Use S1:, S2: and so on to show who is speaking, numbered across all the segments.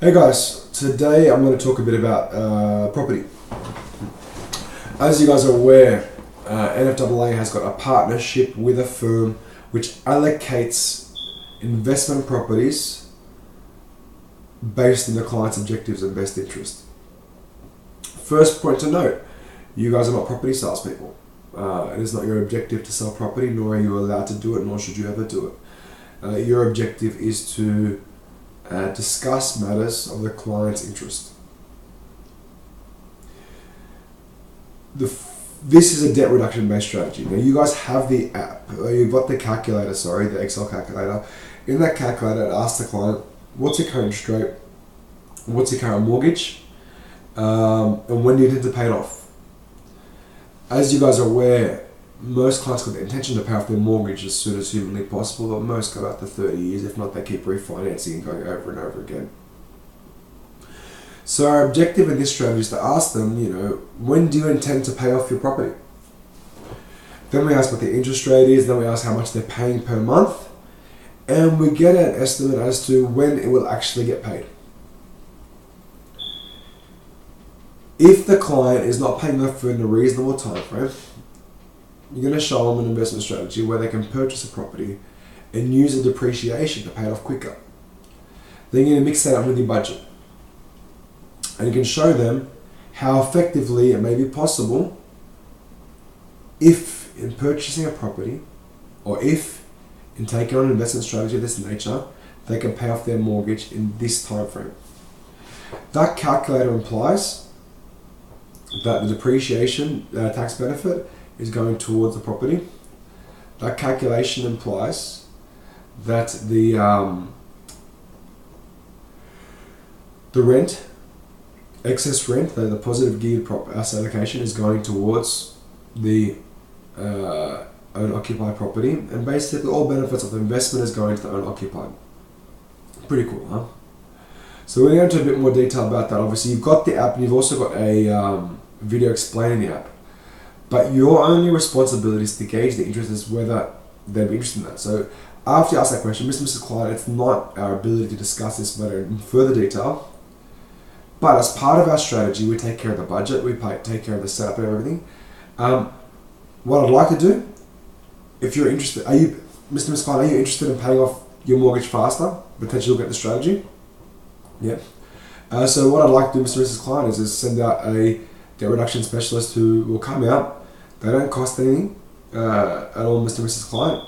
S1: Hey guys, today I'm going to talk a bit about property. As you guys are aware, NFAA has got a partnership with a firm which allocates investment properties based on the client's objectives and best interest. First point to note, you guys are not property salespeople. It is not your objective to sell property, nor are you allowed to do it, nor should you ever do it. Your objective is to discuss matters of the client's interest. This is a debt reduction based strategy. Now you guys have the app, you've got the calculator, the Excel calculator. In that calculator, it asks the client, what's your current interest rate, what's your current mortgage, and when do you intend to pay it off. As you guys are aware, most clients got the intention to pay off their mortgage as soon as humanly possible, but most go out to 30 years. If not, they keep refinancing and going over and over again. So our objective in this strategy is to ask them, when do you intend to pay off your property? Then we ask what the interest rate is, then we ask how much they're paying per month, and we get an estimate as to when it will actually get paid. If the client is not paying off in a reasonable time frame, you're going to show them an investment strategy where they can purchase a property and use a depreciation to pay it off quicker. Then you're going to mix that up with your budget. And you can show them how effectively it may be possible if in purchasing a property or if in taking on an investment strategy of this nature, they can pay off their mortgage in this time frame. That calculator implies that the depreciation tax benefit is going towards the property. That calculation implies that the rent, excess rent, the positive geared asset allocation is going towards the owner-occupied property, and basically all benefits of the investment is going to the owner-occupied. Pretty cool, huh? So we're going to go into a bit more detail about that. Obviously, you've got the app and you've also got a video explaining the app. But your only responsibility is to gauge the interest as whether they'd be interested in that. So after you ask that question, Mr. and Mrs. Client, it's not our ability to discuss this matter in further detail. But as part of our strategy, we take care of the budget, we take care of the setup and everything. What I'd like to do, if you're interested, Mr. and Mrs. Client, are you interested in paying off your mortgage faster? Potentially look at the strategy? Yeah. So what I'd like to do, Mr. and Mrs. Client, is send out a debt reduction specialist who will come out. They don't cost anything at all, Mr. and Mrs. Client.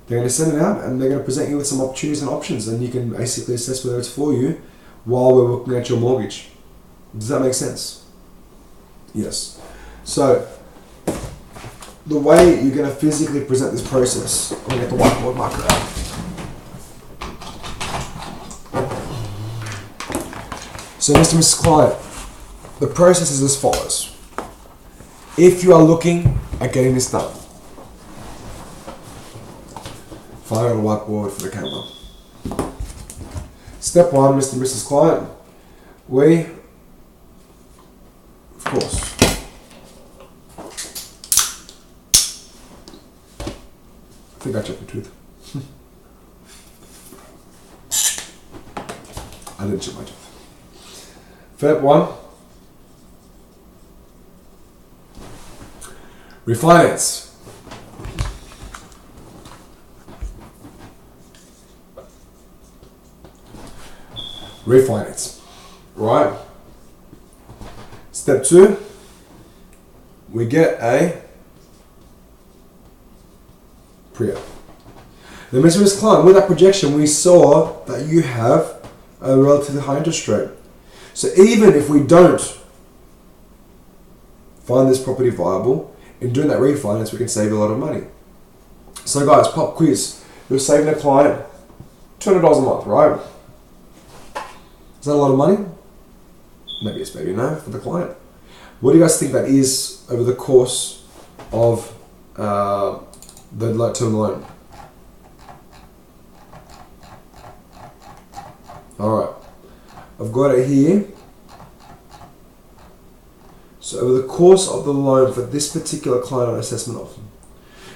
S1: They're going to send it out and they're going to present you with some opportunities and options, and you can basically assess whether it's for you while we're looking at your mortgage. Does that make sense? Yes. So the way you're going to physically present this process, I'm going to get the whiteboard marker out. So Mr. and Mrs. Client, the process is as follows. If you are looking at getting this done, fire on a whiteboard for the camera. Step one, Mr. and Mrs. Client, we, of course, I think I chopped my tooth. I didn't chip my tooth. Step one, refinance. Refinance. Right. Step two, we get a pre-app. Now, Mr. and Mrs. Client, with that projection, we saw that you have a relatively high interest rate. So even if we don't find this property viable, in doing that refinance, we can save you a lot of money. So guys, pop quiz. You're saving a client $200 a month, right? Is that a lot of money? Maybe yes, maybe no for the client. What do you guys think that is over the course of the term loan? Alright, I've got it here. So over the course of the loan for this particular client on assessment of.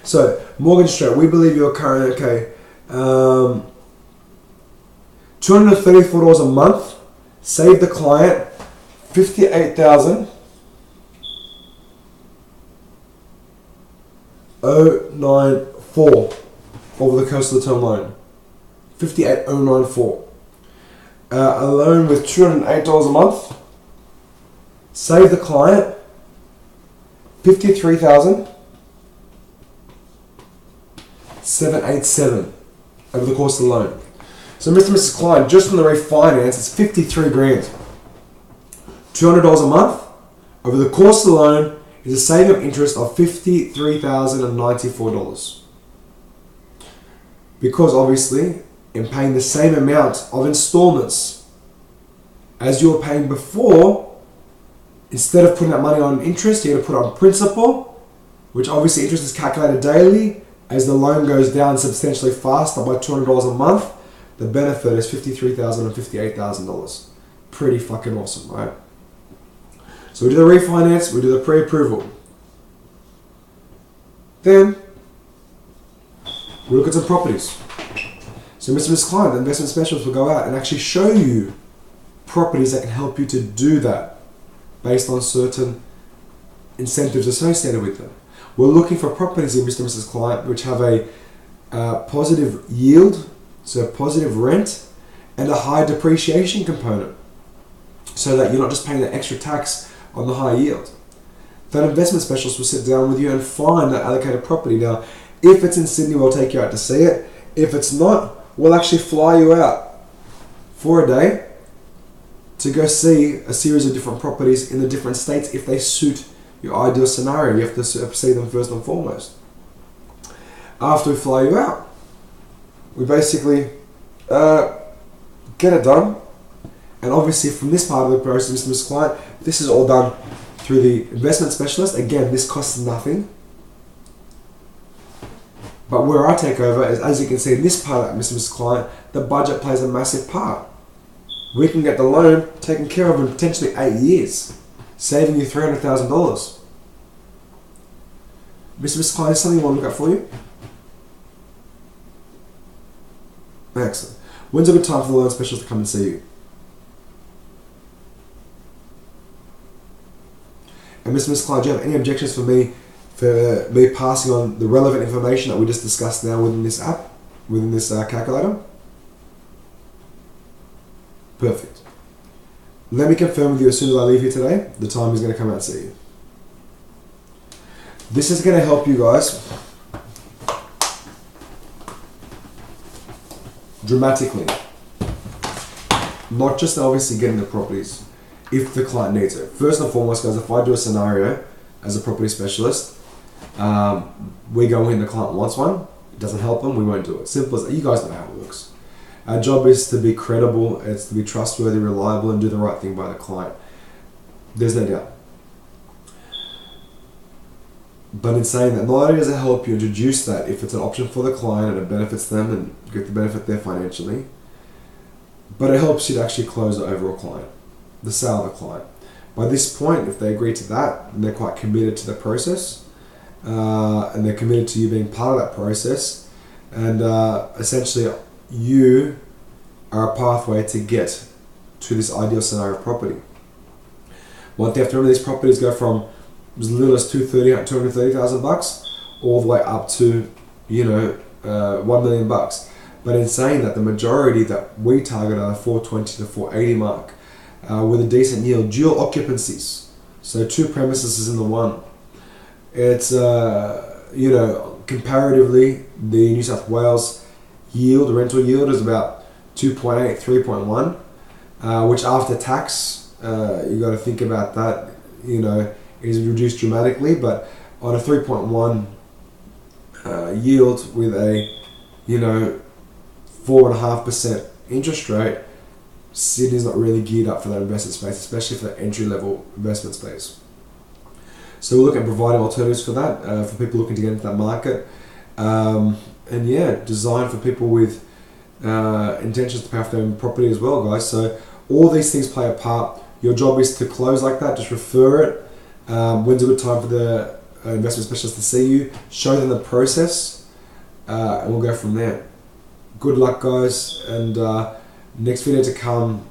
S1: So mortgage rate, we believe you're currently, $234 a month, Save the client $58,094 over the course of the term loan. 58,094. A loan with $208 a month. Save the client $53,787 over the course of the loan. So Mr. and Mrs. Client, just from the refinance, it's 53 grand. $200 a month over the course of the loan is a saving of interest of $53,094. Because obviously, in paying the same amount of installments as you were paying before, instead of putting that money on interest, you're going to put it on principal, which obviously interest is calculated daily. As the loan goes down substantially faster by $200 a month, the benefit is $53,000 and $58,000. Pretty fucking awesome, right? So we do the refinance, we do the pre-approval. Then we look at some properties. So Mr. and Ms. Client, the investment specialist, will go out and actually show you properties that can help you to do that based on certain incentives associated with them. We're looking for properties in Mr. and Mrs. Client which have a positive yield, so a positive rent, and a high depreciation component, so that you're not just paying the extra tax on the high yield. That investment specialist will sit down with you and find that allocated property. Now, if it's in Sydney, we'll take you out to see it. If it's not, we'll actually fly you out for a day to go see a series of different properties in the different states if they suit your ideal scenario. You have to see them first and foremost. After we fly you out, we basically get it done. And obviously from this part of the process, Mr. Client, this is all done through the investment specialist. Again, this costs nothing. But where I take over is, as you can see in this part of Mr. Client, the budget plays a massive part. We can get the loan taken care of in potentially 8 years, saving you $300,000. Mr. Client, is something you want to look at for you? Excellent. When's a good time for the loan specialist to come and see you? And Mr. Client, do you have any objections for me passing on the relevant information that we just discussed now within this app, within this calculator? Perfect. Let me confirm with you as soon as I leave here today, the time he's going to come out and see you. This is going to help you guys dramatically. Not just obviously getting the properties, if the client needs it. First and foremost, guys, if I do a scenario as a property specialist, we go in, the client wants one, it doesn't help them, we won't do it. Simple as that. You guys know how it works. Our job is to be credible, it's to be trustworthy, reliable, and do the right thing by the client. There's no doubt. But in saying that, not only does it help you introduce that if it's an option for the client and it benefits them and get the benefit there financially, but it helps you to actually close the overall client, the sale of the client. By this point, if they agree to that, and they're quite committed to the process, and they're committed to you being part of that process, and essentially you are a pathway to get to this ideal scenario property. What they have to remember, these properties go from as little as $230,000 all the way up to, $1 million. But in saying that, the majority that we target are the 420 to 480 mark, with a decent yield, dual occupancies, so 2 premises in the one. It's comparatively, the New South Wales yield, rental yield, is about 2.8, 3.1, which after tax, you got to think about that, is reduced dramatically. But on a 3.1 yield with a 4.5% interest rate, Sydney's not really geared up for that investment space, especially for the entry-level investment space. So we'll look at providing alternatives for that, for people looking to get into that market. Designed for people with intentions to pay off their own property as well, guys. So all these things play a part. Your job is to close like that, just refer it. When's a good time for the investment specialist to see you, show them the process, and we'll go from there. Good luck, guys, and next video to come,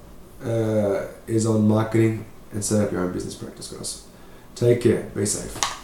S1: is on marketing and set up your own business practice, guys. Take care. Be safe.